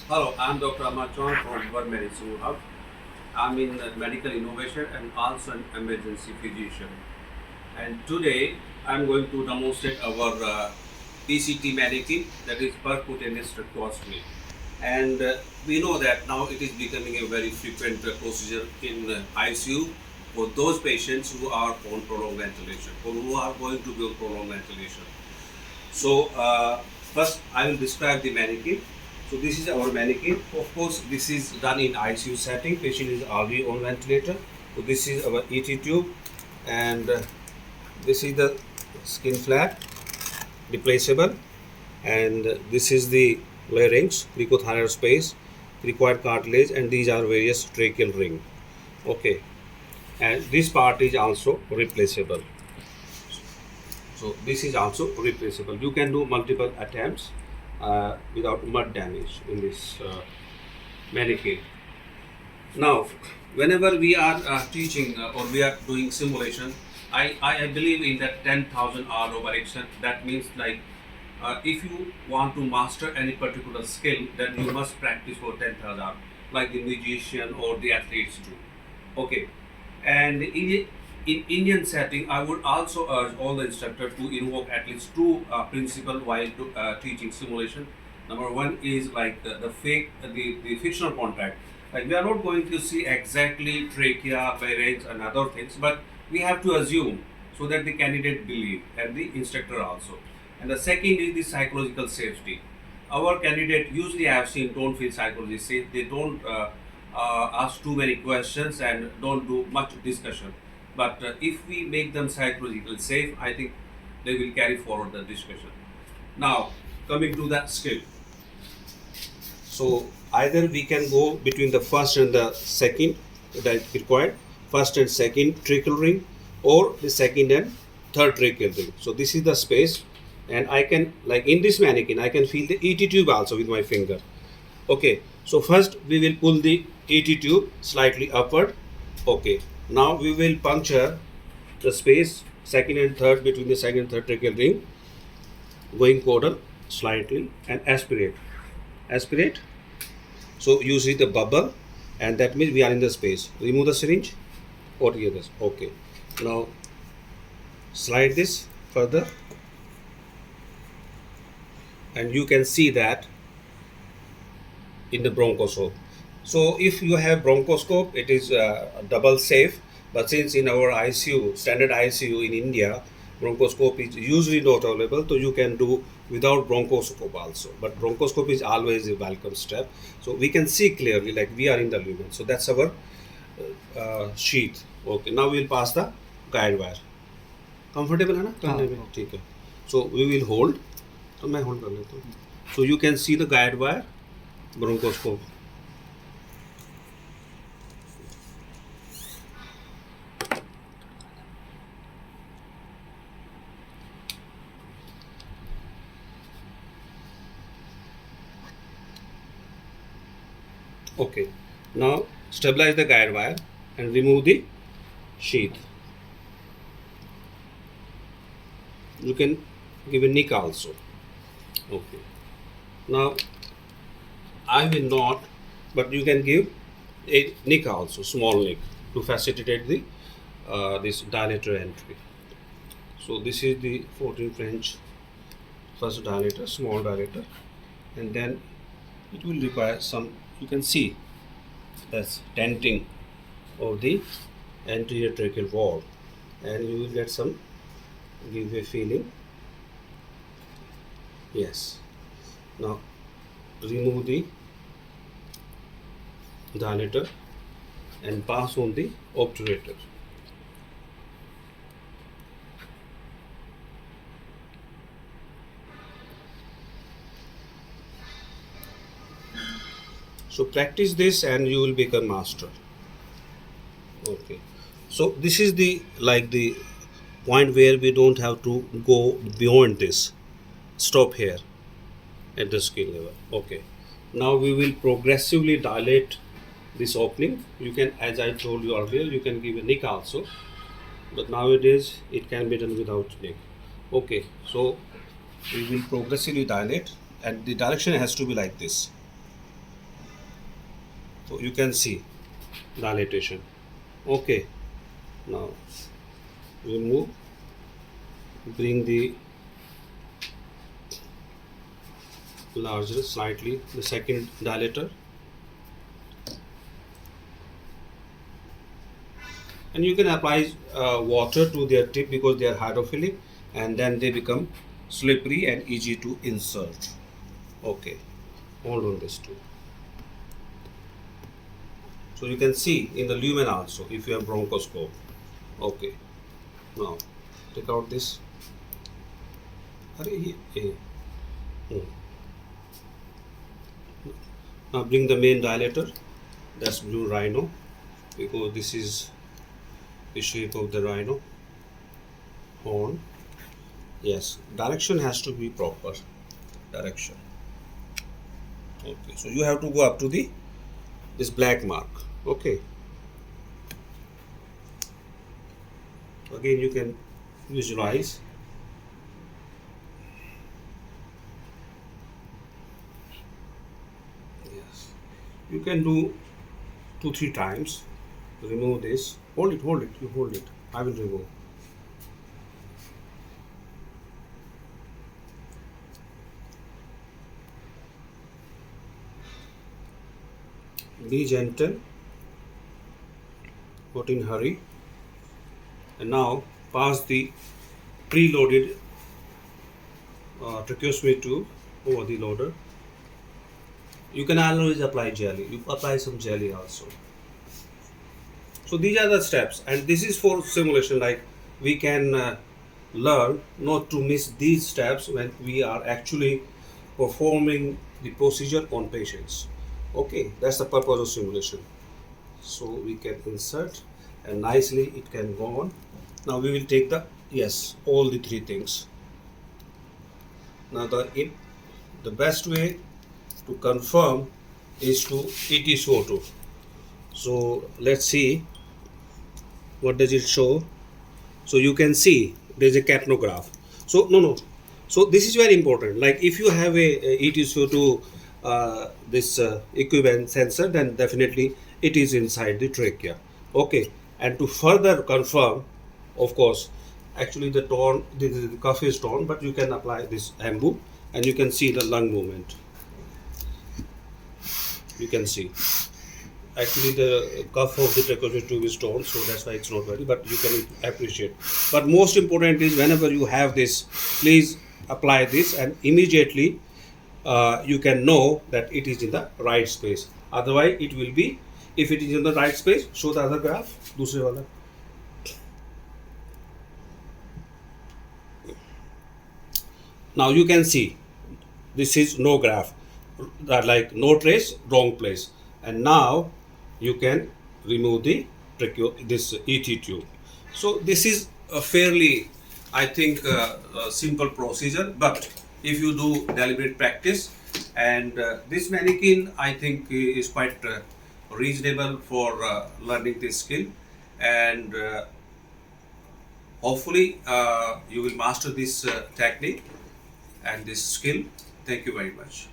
Hello, I'm Dr. Amachon from VERVE Medisimuhub. I'm in medical innovation and also an emergency physician. And today I'm going to demonstrate our PCT manikin, that is percutaneous tracheostomy. And we know that now it is becoming a very frequent procedure in ICU for those patients who are on prolonged ventilation or who are going to be on prolonged ventilation. So first I will describe the manikin. So this is our manikin. Of course, this is done in ICU setting. Patient is already on ventilator. So this is our ET tube, and this is the skin flap, replaceable, and this is the larynx, cricothyroid space, cricoid cartilage, and these are various tracheal ring. Okay, and this part is also replaceable. So this is also replaceable. You can do multiple attempts without mud damage in this manikin. Now, whenever we are teaching or we are doing simulation, I believe in that 10,000 hour operation. That means like if you want to master any particular skill, then you must practice for 10,000 hours, like the musician or the athletes do. Okay, and in Indian setting, I would also urge all the instructors to invoke at least two principles while teaching simulation. Number one is like the fictional contact. Like we are not going to see exactly trachea, pharynx, and other things, but we have to assume so that the candidate believe and the instructor also. And the second is the psychological safety. Our candidate usually I have seen don't feel psychologically safe. They don't ask too many questions and don't do much discussion. But if we make them psychologically safe, I think they will carry forward the discussion. Now, coming to that skill. So either we can go between the first and the second that required, first and second tracheal ring, or the second and third tracheal ring. So this is the space, and I can, like in this manikin, I can feel the ET tube also with my finger. Okay, so first we will pull the ET tube slightly upward. Okay, now we will puncture the space second and third between the second and third tracheal ring, going caudal slightly, and aspirate. Aspirate. So you see the bubble, and that means we are in the space. Remove the syringe or this. Okay. Now slide this further, and you can see that in the bronchoscope. So if you have bronchoscope, it is double safe. But since in our ICU, standard ICU in India, bronchoscope is usually not available, so you can do without bronchoscope also. But bronchoscope is always a welcome step. So we can see clearly, like we are in the lumen. So that's our sheath. Okay. Now we will pass the guide wire. Comfortable है ना करने में? ठीक है. So we will hold. तो मैं hold कर लेता हूँ. So you can see the guide wire, bronchoscope. Okay, now stabilize the guide wire and remove the sheath. You can give a nick also. Okay, now I will not, but you can give a nick also, small nick, to facilitate the this dilator entry. So this is the 14 French first dilator, small dilator, and then it will require some, you can see that's tenting of the anterior tracheal wall, and you will get some, give a feeling. Yes. Now remove the dilator and pass on the obturator. So practice this and you will become master. Okay. So this is the the point where we don't have to go beyond this. Stop here at the skill level. Okay. Now we will progressively dilate this opening. You can, as I told you earlier, you can give a nick also, but nowadays it can be done without nick. Okay. So we will progressively dilate, and the direction has to be like this. So you can see dilatation. Okay, now remove, bring the larger slightly the second dilator, and you can apply water to their tip because they are hydrophilic, and then they become slippery and easy to insert. Okay, hold on this too. So you can see in the lumen also if you have bronchoscope. Okay, now take out this. Now bring the main dilator, that's blue rhino, because this is the shape of the rhino horn. Yes, direction has to be proper direction. Okay, so you have to go up to the this black mark. Okay, again you can visualize. Yes, you can do 2-3 times. Remove this. Hold it, hold it, you hold it. I will remove. Be gentle, not in hurry. And now pass the preloaded tracheostomy tube over the loader. You can always apply jelly. You apply some jelly also. So these are the steps, and this is for simulation. Like we can learn not to miss these steps when we are actually performing the procedure on patients. Okay, that's the purpose of simulation. So we can insert, and nicely it can go on. Now we will take all the 3 things. Now the best way to confirm is to ETCO2. So let's see what does it show. So you can see there's a capnograph. So no. So this is very important. Like if you have a ETCO2 this equivalent sensor, then definitely it is inside the trachea. Okay, and to further confirm, of course, actually the cuff is torn, but you can apply this embu, and you can see the lung movement. You can see actually the cuff of the tracheostomy tube is torn, so that's why it's not ready, but you can appreciate. But most important is whenever you have this, please apply this, and immediately you can know that it is in the right space. Otherwise it will be, if it is in the right space, show the other graph, दूसरे वाला. Now you can see this is no graph, like no trace, wrong place, and now you can remove the this ET tube. So this is a fairly, I think, simple procedure, but if you do deliberate practice, and this manikin I think is quite reasonable for learning this skill, and hopefully you will master this technique and this skill. Thank you very much.